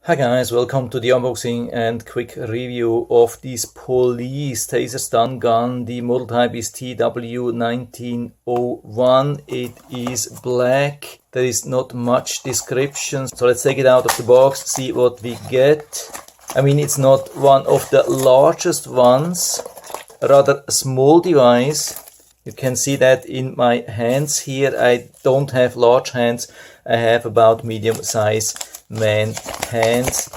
Hi guys, welcome to the unboxing and quick review of this Police Taser Stun Gun. The model type is TW1901. It is black. There is not much description, so let's take it out of the box, see what we get. I mean, it's not one of the largest ones, a rather small device. You can see that in my hands here. I don't have large hands, I have about medium size man hands.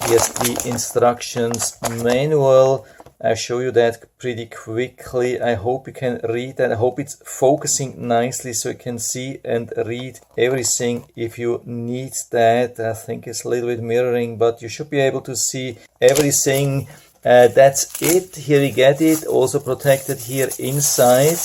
Here's the instructions manual. I'll show you that pretty quickly. I hope you can read that. I hope it's focusing nicely so you can see and read everything if you need that. I think it's a little bit mirroring, but you should be able to see everything. That's it. Here we get it, also protected here inside.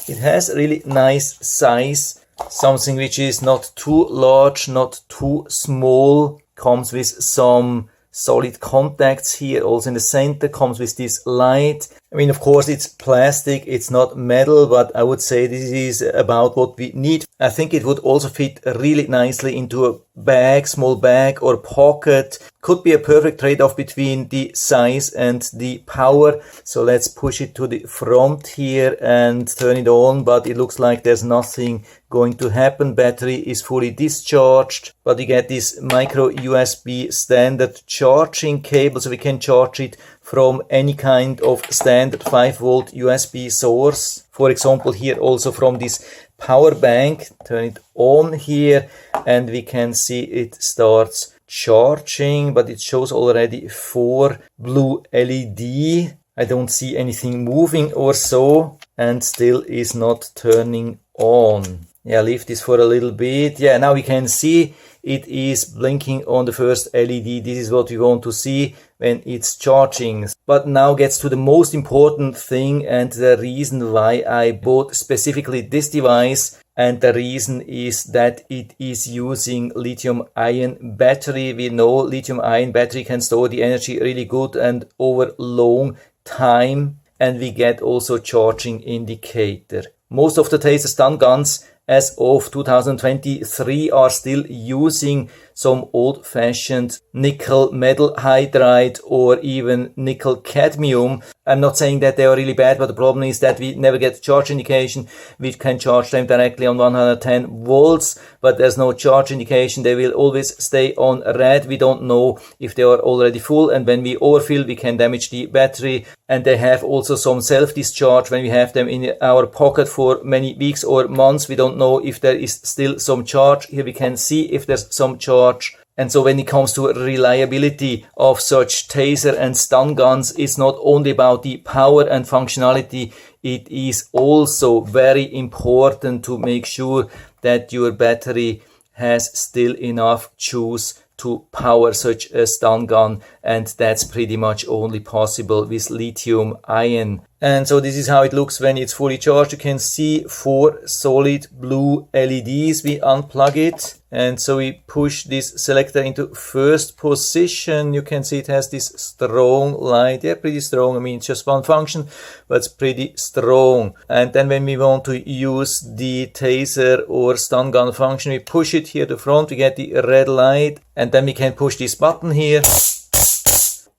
It has really nice size, something which is not too large, not too small. Comes with some solid contacts here, also in the center, comes with this light. I mean, of course, it's plastic, it's not metal, but I would say this is about what we need. I think it would also fit really nicely into a bag, small bag or pocket. Could be a perfect trade-off between the size and the power. So let's push it to the front here and turn it on, but it looks like there's nothing going to happen. Battery is fully discharged, but you get this micro USB standard charging cable, so we can charge it from any kind of standard 5-volt USB source. For example, here also from this power bank. Turn it on here and we can see it starts charging, but it shows already 4 blue LED. I don't see anything moving or so, and still is not turning on. Yeah, leave this for a little bit. Yeah, now we can see it is blinking on the first LED. This is what we want to see when it's charging. But now gets to the most important thing and the reason why I bought specifically this device. And the reason is that it is using lithium-ion battery. We know lithium-ion battery can store the energy really good and over long time. And we get also charging indicator. Most of the Taser stun guns as of 2023 are still using some old-fashioned nickel metal hydride or even nickel cadmium. I'm not saying that they are really bad, but the problem is that we never get charge indication. We can charge them directly on 110 volts, but there's no charge indication. They will always stay on red. We don't know if they are already full, and when we overfill, we can damage the battery. And they have also some self-discharge when we have them in our pocket for many weeks or months. We don't know if there is still some charge. Here we can see if there's some charge. And so when it comes to reliability of such taser and stun guns, it's not only about the power and functionality, it is also very important to make sure that your battery has still enough juice to power such a stun gun, and that's pretty much only possible with lithium ion. And so this is how it looks when it's fully charged. You can see 4 solid blue LEDs. We unplug it, and so we push this selector into first position. You can see it has this strong light. Yeah, pretty strong. I mean, it's just one function, but it's pretty strong. And then when we want to use the taser or stun gun function, we push it here to the front. We get the red light, and then we can push this button here.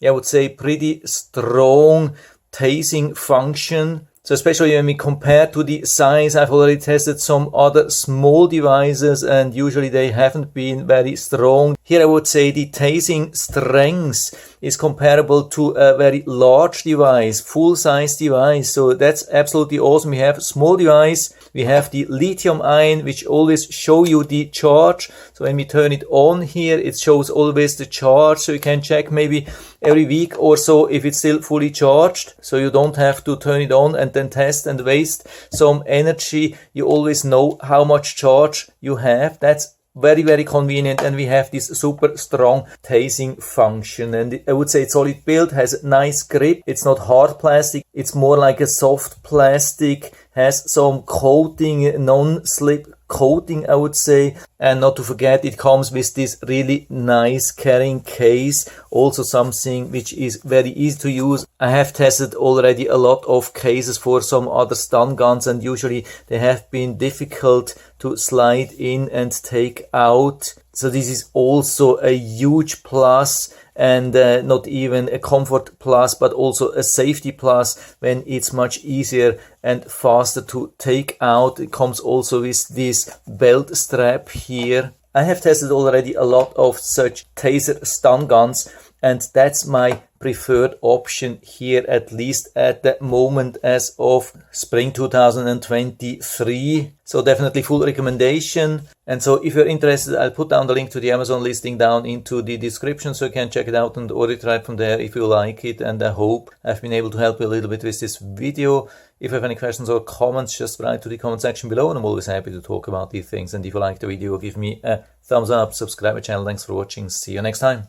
Yeah, I would say pretty strong tasing function. So especially when we compare to the size, I've already tested some other small devices and usually they haven't been very strong. Here I would say the tasing strength is comparable to a very large device, full-size device. So that's absolutely awesome. We have a small device. We have the lithium ion, which always show you the charge. So when we turn it on here, it shows always the charge. So you can check maybe every week or so if it's still fully charged. So you don't have to turn it on and then test and waste some energy. You always know how much charge you have. That's very, very convenient, and we have this super strong tasing function. And I would say it's solid build, has a nice grip. It's not hard plastic, it's more like a soft plastic, has some coating, non-slip coating, I would say. And not to forget, it comes with this really nice carrying case, also something which is very easy to use. I have tested already a lot of cases for some other stun guns, and usually they have been difficult to slide in and take out. So this is also a huge plus, and not even a comfort plus, but also a safety plus when it's much easier and faster to take out. It comes also with this belt strap here. I have tested already a lot of such taser stun guns, and that's my preferred option here, at least at the moment as of spring 2023. So definitely full recommendation. And so if you're interested, I'll put down the link to the Amazon listing down into the description so you can check it out and order it right from there if you like it. And I hope I've been able to help you a little bit with this video. If you have any questions or comments, just write to the comment section below, and I'm always happy to talk about these things. And if you like the video, give me a thumbs up, subscribe to the channel. Thanks for watching. See you next time.